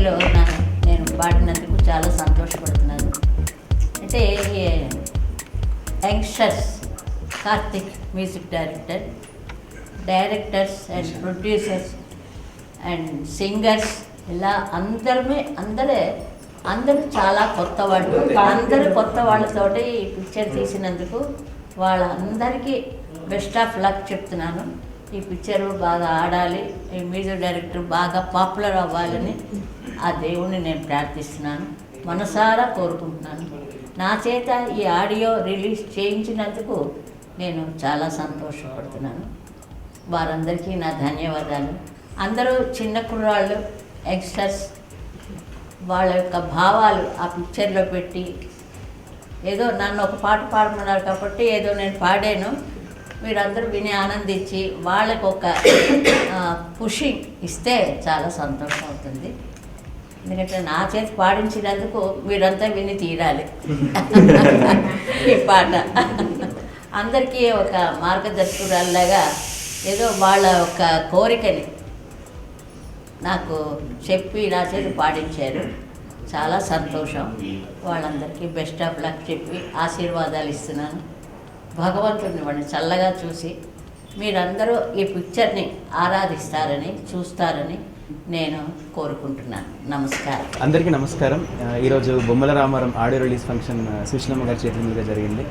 మూవీలో నేను పాడినందుకు చాలా సంతోషపడుతున్నాను. అంటే youngsters Karthik music directors and producers and singers ఇలా అందరూ చాలా కొత్త వాళ్ళు. అందరూ కొత్త వాళ్ళతోటి ఈ పిక్చర్ తీసినందుకు వాళ్ళందరికీ బెస్ట్ ఆఫ్ లక్ చెప్తున్నాను. ఈ పిక్చరు బాగా ఆడాలి, ఈ మ్యూజిక్ డైరెక్టర్ బాగా పాపులర్ అవ్వాలని ఆ దేవుణ్ణి నేను ప్రార్థిస్తున్నాను, మనసారా కోరుకుంటున్నాను. నా చేత ఈ ఆడియో రిలీజ్ చేయించినందుకు నేను చాలా సంతోషపడుతున్నాను. వారందరికీ నా ధన్యవాదాలు. అందరూ చిన్న కుర్రాళ్ళు, యంగ్స్టర్స్ వాళ్ళ యొక్క భావాలు ఆ పిక్చర్లో పెట్టి ఏదో నన్ను ఒక పాట పాడమన్నారు కాబట్టి ఏదో నేను పాడాను. మీరందరూ విని ఆనందించి వాళ్ళకు ఒక పుషింగ్ ఇస్తే చాలా సంతోషం అవుతుంది. ఎందుకంటే నా చేతి పాడించినందుకు మీరంతా విని తీరాలి ఈ పాట. అందరికీ ఒక మార్గదర్శకురాల్లాగా ఏదో వాళ్ళ ఒక కోరికని నాకు చెప్పి నా చేతి పాడించారు. చాలా సంతోషం. వాళ్ళందరికీ బెస్ట్ ఆఫ్ లక్ చెప్పి ఆశీర్వాదాలు ఇస్తున్నాను. భగవంతుడిని వాడిని చల్లగా చూసి మీరందరూ ఈ పిక్చర్ని ఆరాధిస్తారని చూస్తారని నేను కోరుకుంటున్నాను. నమస్కారం. అందరికీ నమస్కారం. ఈరోజు Bommala Ramaram audio release function Susheelamma గారి చేతుల మీదుగా జరిగింది.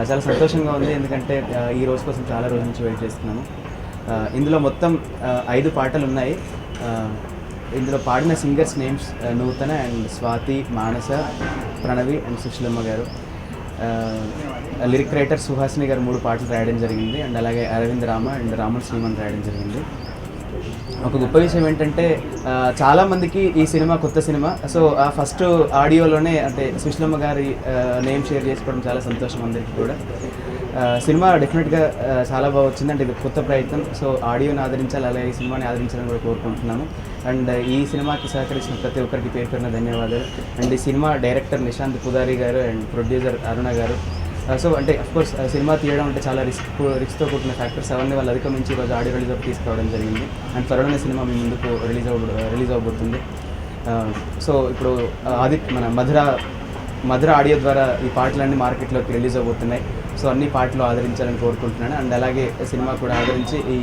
చాలా సంతోషంగా ఉంది, ఎందుకంటే ఈ రోజు కోసం చాలా రోజుల నుంచి వెయిట్ చేస్తున్నాను. ఇందులో మొత్తం 5 పాటలు ఉన్నాయి. ఇందులో పాడిన singers names Nutana and Swathi, Manasa, Pranavi and Susheelamma గారు. లిరిక్ రైటర్ సుహాసిని గారు 3 పాటలు రాయడం జరిగింది. అండ్ అలాగే అరవింద్ రామ అండ్ రామన్ శ్రీమన్ రాయడం జరిగింది. ఒక గొప్ప విషయం ఏంటంటే చాలామందికి ఈ సినిమా కొత్త సినిమా. సో ఆ ఫస్ట్ ఆడియోలోనే అంటే సుశీలమ్మ గారి నేమ్ షేర్ చేసుకోవడం చాలా సంతోషం అందరికీ కూడా. సినిమా డెఫినెట్గా చాలా బాగా వచ్చింది. అంటే ఇది కొత్త ప్రయత్నం. సో ఆడియోని ఆదరించాలి, అలాగే ఈ సినిమాని ఆదరించాలని కూడా కోరుకుంటున్నాను. అండ్ ఈ సినిమాకి సహకరించిన ప్రతి ఒక్కరికి పేరు పేరున ధన్యవాదాలు. అండ్ ఈ సినిమా డైరెక్టర్ నిశాంత్ పుదారి గారు అండ్ ప్రొడ్యూసర్ అరుణ గారు. సో అంటే అఫ్కోర్స్ సినిమా తీయడం అంటే చాలా రిస్క్తో కూడిన ఫ్యాక్టర్స్, అవన్నీ వాళ్ళు అధిగమించి ఈరోజు ఆడియో రిలీజ్ తీసుకురావడం జరిగింది. అండ్ త్వరలోనే సినిమా మీ ముందుకు రిలీజ్ అవ్వబోతుంది. సో ఇప్పుడు మన మధుర ఆడియో ద్వారా ఈ పాటలన్నీ మార్కెట్లోకి రిలీజ్ అవబోతున్నాయి. సో అన్ని పాటలు ఆదరించాలని కోరుకుంటున్నాను. అండ్ అలాగే సినిమా కూడా ఆదరించి ఈ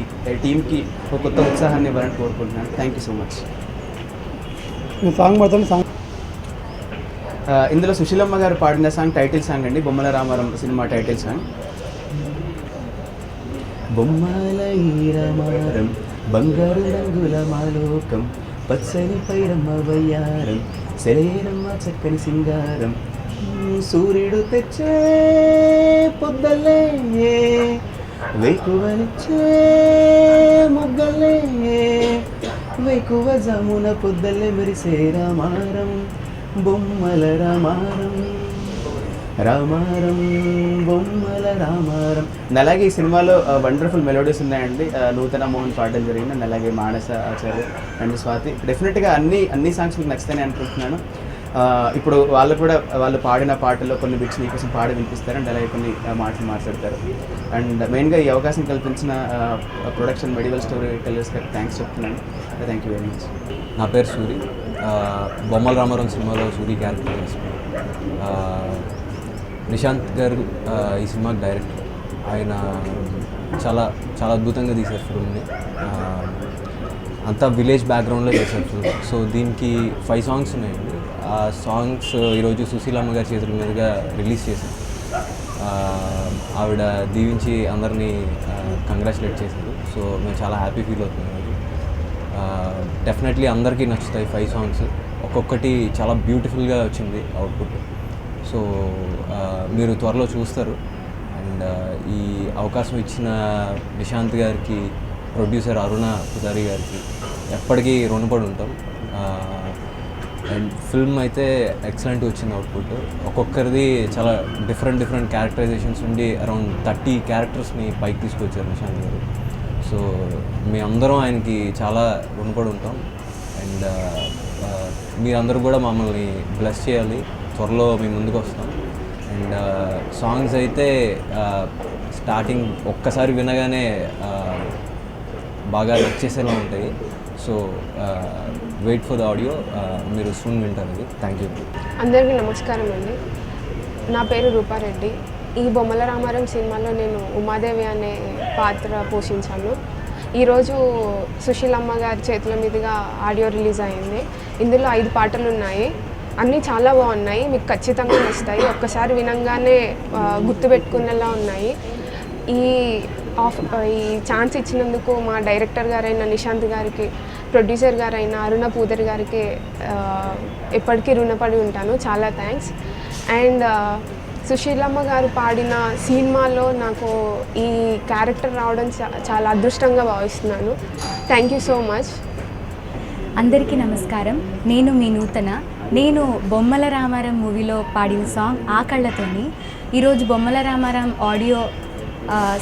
టీంకి ఒక కొత్త ఉత్సాహాన్ని ఇవ్వాలని కోరుకుంటున్నాను. Thank you so much. ఇందులో సుశీలమ్మ గారు పాడిన సాంగ్ టైటిల్ సాంగ్ అండి, బొమ్మల రామారం సినిమా టైటిల్ సాంగ్. బొమ్మల రామారం బంగారు రంగుల మాలోకం, పచ్చని పైరమ్మ వయ్యారం, సెలయేరమ్మ చక్కని సింగారం, సూర్యుడు తెచ్చే పొద్దలే వేకువనిచ్చే మొగ్గలే, వేకువ జమున పొద్దలే మెరిసే రామారం, బొమ్మల రామారం, రామారం బొమ్మల రామారం. అలాగే ఈ సినిమాలో వండర్ఫుల్ మెలోడీస్ ఉన్నాయండి. నూతన మోహన్ పాడడం జరిగింది. అండ్ అలాగే మానస ఆచార్య అండ్ స్వాతి. డెఫినెట్గా అన్ని సాంగ్స్ మీకు నచ్చుతాయని అనుకుంటున్నాను. ఇప్పుడు వాళ్ళు పాడిన పాటల్లో కొన్ని బిట్స్ మీకోసం పాడి వినిపిస్తారు. అండ్ అలాగే కొన్ని మాటలు మాట్లాడతారు. అండ్ మెయిన్గా ఈ అవకాశం కల్పించిన ప్రొడక్షన్ మెడివల్ స్టోరీ టెల్లర్స్ గారికి థ్యాంక్స్ చెప్తున్నాను. Thank you very much. నా పేరు సూరి. బొమ్మల రామారం సినిమాలో సూరి క్యారెక్టర్ చేస్తున్నాను. నిశాంత్ గారు ఈ సినిమాకి డైరెక్టర్. ఆయన చాలా చాలా అద్భుతంగా తీశారు ఫిల్మ్ని. అంతా విలేజ్ బ్యాక్గ్రౌండ్లో చేశారు ఫిల్మ్. సో దీనికి 5 సాంగ్స్ ఉన్నాయండి. ఆ సాంగ్స్ ఈరోజు సుశీలమ్మ గారి చేతుల మీదుగా రిలీజ్ చేశారు. ఆవిడ దీవించి అందరినీ కంగ్రాచులేట్ చేశారు. సో మేము చాలా హ్యాపీ ఫీల్ అవుతున్నాం. డెఫినెట్లీ అందరికీ నచ్చుతాయి 5 సాంగ్స్. ఒక్కొక్కటి చాలా బ్యూటిఫుల్గా వచ్చింది అవుట్పుట్. సో మీరు త్వరలో చూస్తారు. అండ్ ఈ అవకాశం ఇచ్చిన నిశాంత్ గారికి, ప్రొడ్యూసర్ అరుణ పుదారి గారికి ఎప్పటికీ రుణపడి ఉంటాం. అండ్ ఫిల్మ్ అయితే ఎక్సలెంట్ వచ్చింది అవుట్పుట్. ఒక్కొక్కరిది చాలా డిఫరెంట్ క్యారెక్టరైజేషన్స్ ఉండి అరౌండ్ 30 క్యారెక్టర్స్ని పైకి తీసుకొచ్చారు నిశాంత్ గారు. సో మీ అందరం ఆయనకి చాలా రుణపడి ఉంటాం. అండ్ మీరందరూ కూడా మమ్మల్ని బ్లెస్ చేయాలి. త్వరలో మీ ముందుకు వస్తాం. అండ్ సాంగ్స్ అయితే స్టార్టింగ్ ఒక్కసారి వినగానే బాగా నచ్చేసేలా ఉంటాయి. So wait for the audio, మీరు సూన్ వింటారు అది. Thank you. అందరికీ నమస్కారం అండి. నా పేరు రూపారెడ్డి. ఈ బొమ్మల రామారం సినిమాలో నేను ఉమాదేవి అనే పాత్ర పోషించాను. ఈరోజు సుశీలమ్మ గారి చేతుల మీదుగా ఆడియో రిలీజ్ అయింది. ఇందులో 5 పాటలు ఉన్నాయి. అన్నీ చాలా బాగున్నాయి, మీకు ఖచ్చితంగా నచ్చుతాయి. ఒక్కసారి వినంగానే గుర్తుపెట్టుకునేలా ఉన్నాయి. ఈ ఛాన్స్ ఇచ్చినందుకు మా డైరెక్టర్ గారైన నిశాంత్ గారికి, ప్రొడ్యూసర్ గారైన అరుణ పూదర్ గారికి ఎప్పటికీ రుణపడి ఉంటాను. చాలా థ్యాంక్స్. అండ్ సుశీలమ్మ గారు పాడిన సినిమాలో నాకు ఈ క్యారెక్టర్ రావడం చాలా అదృష్టంగా భావిస్తున్నాను. Thank you so much. అందరికీ నమస్కారం. నేను మీ నూతన. నేను బొమ్మల రామారం మూవీలో పాడిన సాంగ్ ఆ కళ్ళతోని. ఈరోజు బొమ్మల రామారం ఆడియో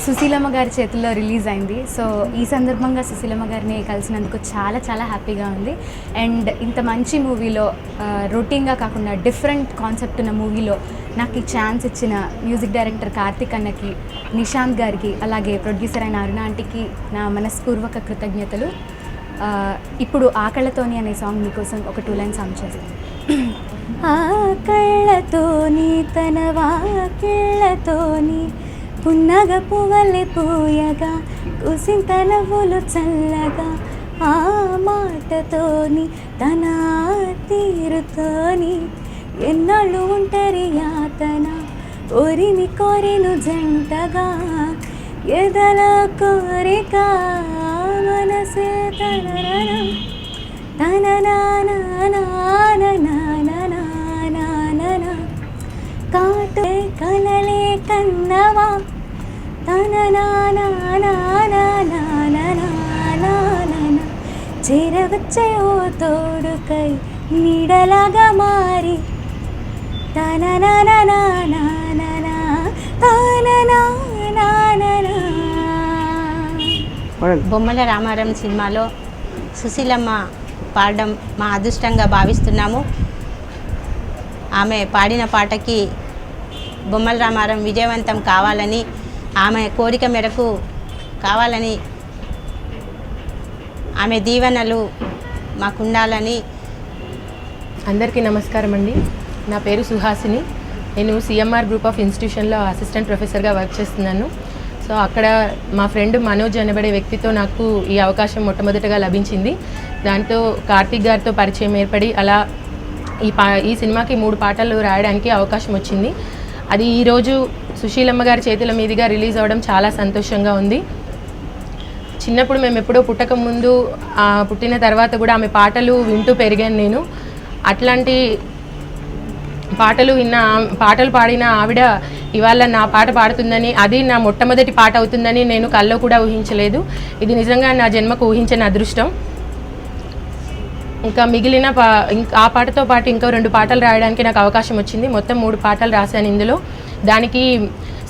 సుశీలమ్మ గారి చేతుల్లో రిలీజ్ అయింది. సో ఈ సందర్భంగా సుశీలమ్మ గారిని కలిసినందుకు చాలా చాలా హ్యాపీగా ఉంది. అండ్ ఇంత మంచి మూవీలో రొటీన్గా కాకుండా డిఫరెంట్ కాన్సెప్ట్ ఉన్న మూవీలో నాకు ఈ ఛాన్స్ ఇచ్చిన మ్యూజిక్ డైరెక్టర్ కార్తిక్ అన్నకి, నిశాంత్ గారికి, అలాగే ప్రొడ్యూసర్ అయిన అరుణ ఆంటీకి నా మనస్పూర్వక కృతజ్ఞతలు. ఇప్పుడు ఆ కళ్ళతోని అనే సాంగ్ మీకోసం ఒక 2 లైన్స్ సాంగ్ చేస్తాను. ఆ కళ్ళతోని తన వాకిళ్ళతోని పున్నగ పువ్వలే పూయగా కుసింత నవ్వులు చల్లగా ఆ మాటతోని తన తీరుతోని ఎన్నాళ్ళు ఉంటరి యాతన కోరిని కోరిను జంటగా ఎదల కోరిక మనసే తన కాటే కలలే కన్నవా చేరవచ్చే ఓ తోడుకై నీడలాగా మారి బొమ్మల రామారం సినిమాలో సుశీలమ్మ పాడడం మా అదృష్టంగా భావిస్తున్నాము. ఆమె పాడిన పాటకి బొమ్మల రామారం విజయవంతం కావాలని, ఆమె కోరిక మేరకు కావాలని, ఆమె దీవెనలు మాకుండాలని. అందరికీ నమస్కారం అండి. నా పేరు సుహాసిని. నేను సిఎంఆర్ గ్రూప్ ఆఫ్ ఇన్స్టిట్యూషన్లో అసిస్టెంట్ ప్రొఫెసర్గా వర్క్ చేస్తున్నాను. సో అక్కడ మా ఫ్రెండ్ మనోజ్ అనబడే వ్యక్తితో నాకు ఈ అవకాశం మొట్టమొదటిగా లభించింది. దాంతో కార్తిక్ గారితో పరిచయం ఏర్పడి అలా ఈ సినిమాకి 3 పాటలు రాయడానికి అవకాశం వచ్చింది. అది ఈరోజు సుశీలమ్మ గారి చేతుల మీదుగా రిలీజ్ అవ్వడం చాలా సంతోషంగా ఉంది. చిన్నప్పుడు మేము ఎప్పుడో పుట్టక ముందు, పుట్టిన తర్వాత కూడా ఆమె పాటలు వింటూ పెరిగాను నేను. అట్లాంటి పాటలు పాడిన ఆవిడ ఇవాళ నా పాట పాడుతుందని, అది నా మొట్టమొదటి పాట అవుతుందని నేను కల్లో కూడా ఊహించలేదు. ఇది నిజంగా నా జన్మకు ఊహించని అదృష్టం. ఇంకా మిగిలిన ఆ పాటతో పాటు ఇంకో 2 పాటలు రాయడానికి నాకు అవకాశం వచ్చింది. మొత్తం 3 పాటలు రాశాను ఇందులో. దానికి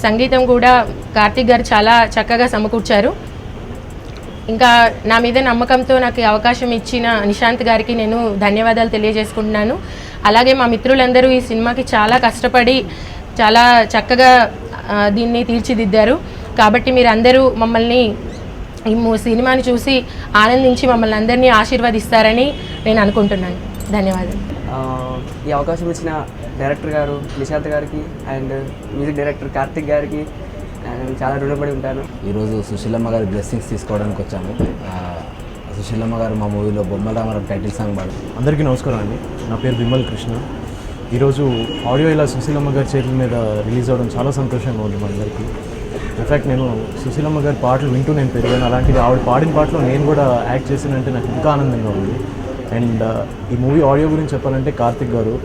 సంగీతం కూడా కార్తిక్ గారు చాలా చక్కగా సమకూర్చారు. ఇంకా నా మీద నమ్మకంతో నాకు అవకాశం ఇచ్చిన నిశాంత్ గారికి నేను ధన్యవాదాలు తెలియజేసుకుంటున్నాను. అలాగే మా మిత్రులందరూ ఈ సినిమాకి చాలా కష్టపడి చాలా చక్కగా దీన్ని తీర్చిదిద్దారు. కాబట్టి మీరు అందరూ మమ్మల్ని ఈ సినిమాని చూసి ఆనందించి మమ్మల్ని అందరినీ ఆశీర్వదిస్తారని నేను అనుకుంటున్నాను. ధన్యవాదాలు. ఈ అవకాశం ఇచ్చిన డైరెక్టర్ గారు నిశాంత్ గారికి అండ్ మ్యూజిక్ డైరెక్టర్ కార్తిక్ గారికి చాలా రుణపడి ఉంటాను. ఈరోజు సుశీలమ్మ గారి బ్లెస్సింగ్స్ తీసుకోవడానికి వచ్చాము. సుశీలమ్మ గారు మా మూవీలో బొమ్మల రామారం టైటిల్ సాంగ్ పాడు. అందరికీ నమస్కారం అండి. నా పేరు విమల్ కృష్ణ. ఈరోజు ఆడియో ఇలా సుశీలమ్మ గారి చేతుల మీద రిలీజ్ అవ్వడం చాలా సంతోషంగా ఉంది మనందరికీ. ఇన్ఫ్యాక్ట్ నేను సుశీలమ్మ గారి పాటలు వింటూ నేను పెరిగాను. అలాంటిది ఆవిడ పాడిన పాటలో నేను కూడా యాక్ట్ చేశానంటే నాకు ఇంకా ఆనందంగా ఉంది. అండ్ ఈ మూవీ ఆడియో గురించి చెప్పాలంటే కార్తిక్ గారు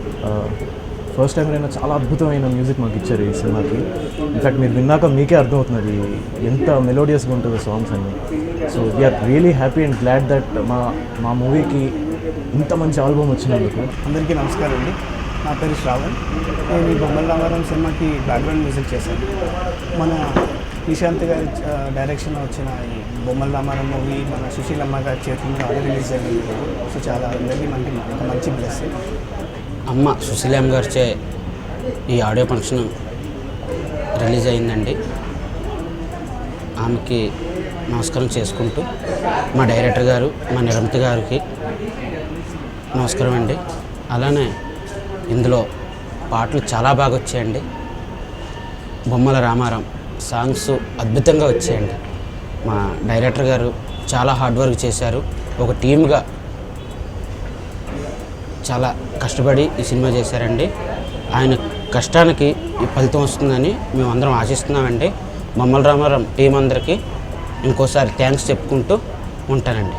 ఫస్ట్ టైం అయినా చాలా అద్భుతమైన మ్యూజిక్ మాకు ఇచ్చారు ఈ సినిమాకి. ఇన్ఫ్యాక్ట్ మీరు విన్నాక మీకే అర్థమవుతున్నది ఎంత మెలోడియస్గా ఉంటుందో సాంగ్స్ అన్నీ. So we are really happy and glad that మా మూవీకి ఇంత మంచి ఆల్బమ్ వచ్చినందుకు. అందరికీ నమస్కారం అండి. నా పేరు శ్రావణ్. నేను ఈ బొమ్మల రామారం సినిమాకి బ్యాక్గ్రౌండ్ మ్యూజిక్ చేశాను. మన నిశాంత్ గారి డైరెక్షన్ వచ్చిన ఈ బొమ్మల రామారం మూవీ మన సుశీలమ్మ గారి చేతుల మీద ఆడియో రిలీజ్ అయ్యింది. సో చాలా అందరికీ ఒక మంచి బ్లెస్సింగ్. అమ్మ సుశీలమ్మ గారిచే ఈ ఆడియో ఫంక్షన్ రిలీజ్ అయిందండి. ఆమెకి నమస్కారం చేసుకుంటూ మా డైరెక్టర్ గారు, మా నిర్మాత గారికి నమస్కారం అండి. అలానే ఇందులో పాటలు చాలా బాగా వచ్చాయండి. బొమ్మల రామారాం సాంగ్స్ అద్భుతంగా వచ్చాయండి. మా డైరెక్టర్ గారు చాలా హార్డ్ వర్క్ చేశారు. ఒక టీమ్గా చాలా కష్టపడి ఈ సినిమా చేశారండి. ఆయన కష్టానికి ఈ ఫలితం వస్తుందని మేమందరం ఆశిస్తున్నామండి. బొమ్మల రామారాం టీం అందరికీ ఇంకోసారి థ్యాంక్స్ చెప్పుకుంటూ ఉంటానండి.